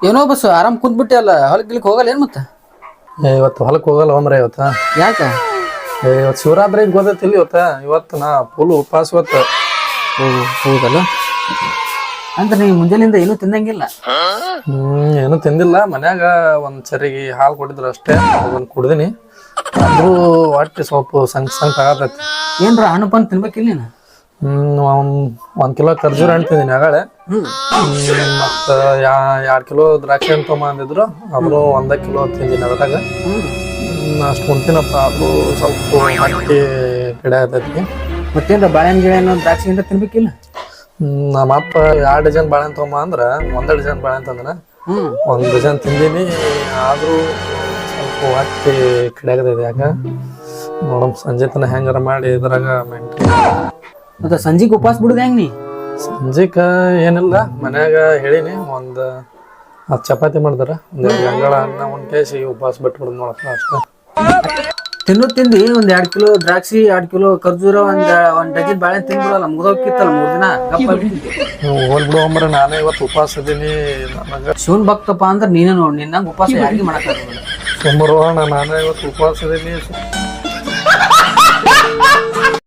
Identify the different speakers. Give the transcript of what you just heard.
Speaker 1: ಏನೋ ಬಸ್ಸು ಆರಾಮ್ ಕುಂತ್ಬಿಟ್ಟೆ ಅಲ್ಲ, ಹೊಲಕ್ ಗಿಲ್ಕ್ ಹೋಗಲ್ಲ ಏನ್ ಮತ್ತ?
Speaker 2: ಇವತ್ತು ಹೊಲಕ್ಕೆ ಹೋಗಲ್ಲ ಹೋಮ್ರ ಇವತ್ತ.
Speaker 1: ಯಾಕ?
Speaker 2: ಇವತ್ತು ಶಿವರಾತ್ರಿ ಗೊತ್ತೈತಿಲ್ಲ ಇವತ್ತು ನಾ ಫುಲ್ ಉಪವಾಸ ಇವತ್ತು.
Speaker 1: ಹೌದಲ್ಲ, ಅಂದ್ರೆ ನೀ ಮುಂಜಾನಿಂದ ಏನೂ ತಿನ್ನಂಗಿಲ್ಲ?
Speaker 2: ಏನು ತಿಂದಿಲ್ಲ, ಮನ್ಯಾಗ ಒಂದ್ ಚರಿಗೆ ಹಾಲು ಕೊಟ್ಟಿದ್ರು ಅಷ್ಟೇ, ಅದನ್ನ ಕುಡ್ದಿನಿ. ಆದ್ರೂ ಹೊಟ್ಟೆ ಸ್ವಲ್ಪ ಸಂಗ್ ಆಗತೈತಿ.
Speaker 1: ಏನ್ರ ಹಣ್ಣು ಪಣ್ಣು ತಿನ್ಬೇಕಿಲ್ಲ ನೀನು?
Speaker 2: ಒಂದ್ ಕಿಲೋ ಖರ್ಜೂರ ಹಣ್ಣು ತಿಂದಿನಿ ಆಗಾಳೆ. ಮತ್ತ 2 ಕಿಲೋ ದ್ರಾಕ್ಷಿ ಹಣ್ಣು ತೊಗೊಂಬಂದಿದ್ರು, ಅದ್ರು 1 ಕಿಲೋ ತಿಂದಿನಿ. ಅದ್ರಾಗ ಅಷ್ಟು ಕುಂತಿನಪ್ಪ, ಅದು ಸ್ವಲ್ಪ ಹೊಟ್ಟೆ ಕಡೆ ಆಗತೈತಿ.
Speaker 1: ಮತ್ತೇನ್ರ ಬಾಳೆಹಣ್ಣು ಗಿಳೆಹಣ್ಣು ದ್ರಾಕ್ಷಿ ಅಂತ ತಿನ್ಬೇಕಿಲ್ಲ?
Speaker 2: ನಮ್ಮ ಅಪ್ಪ 2 ಡಜನ್ ಬಾಳೆಹಣ್ಣು ತೊಗೊಂಬ ಅಂದ್ರ 1 ಡಜನ್ ಬಾಳೆಹಣ್ಣು ತಂದನ. 1 ಡಜನ್ ತಿಂದಿನಿ, ಆದ್ರೂ ಸ್ವಲ್ಪ ಹೊಟ್ಟೆ ಕಡೆ ಆಗತೈತಿ. ಯಾಕ ನೋಡಮ್ ಸಂಜೆ ತನ ಹೆಂಗಾರ ಮಾಡಿ ಇದ್ರಾಗ ಮೇಂಟೈನ್.
Speaker 1: ಮತ್ತೆ ಸಂಜೆಗೆ ಉಪವಾಸ ಬಿಡುದ ಹೆಂಗ್ ನೀ?
Speaker 2: ಸಂಜೆಕ ಏನಿಲ್ಲ, ಮನ್ಯಾಗ ಹೇಳಿನಿ, 10 ಚಪಾತಿ ಮಾಡ್ದಾರ, 1 ಗಂಗಾಳ ಅನ್ನ ಉಂಟೇಸಿ ಉಪವಾಸ ಬಿಟ್ಬಿಡುದು ನೋಡಪ್ಪ ಅಷ್ಟ.
Speaker 1: ತಿಂದು 1 ಕಿಲೋ ದ್ರಾಕ್ಷಿ, 2 ಕಿಲೋ ಖರ್ಜೂರ, 1 ಡಜನ್ ಬಾಳೆ ತಿಂದ್ಬಿಡಲ್ಲ, ಮುಗ್ದೋಗಿತ್ತಲ್ಲ 3 ದಿನ.
Speaker 2: ಹೋಗ್ಬಿಡು ಅಂಬ್ರ, ನಾನೇ ಇವತ್ತು ಉಪವಾಸ ಇದೀನಿ. ನನಗ
Speaker 1: ಶಿವನ್ ಭಕ್ತಪ್ಪ ಅಂದ್ರೆ ನೀನೇ ನೋಡಿ, ನಿನ್ನಂಗ ಉಪವಾಸ ಯಾರಿಗೆ ಮಾಡಕ್ಕಾಗಲ್ಲ.
Speaker 2: ಸುಮಾರು ನಾನೇ ಇವತ್ತು ಉಪವಾಸ ಇದೀನಿ.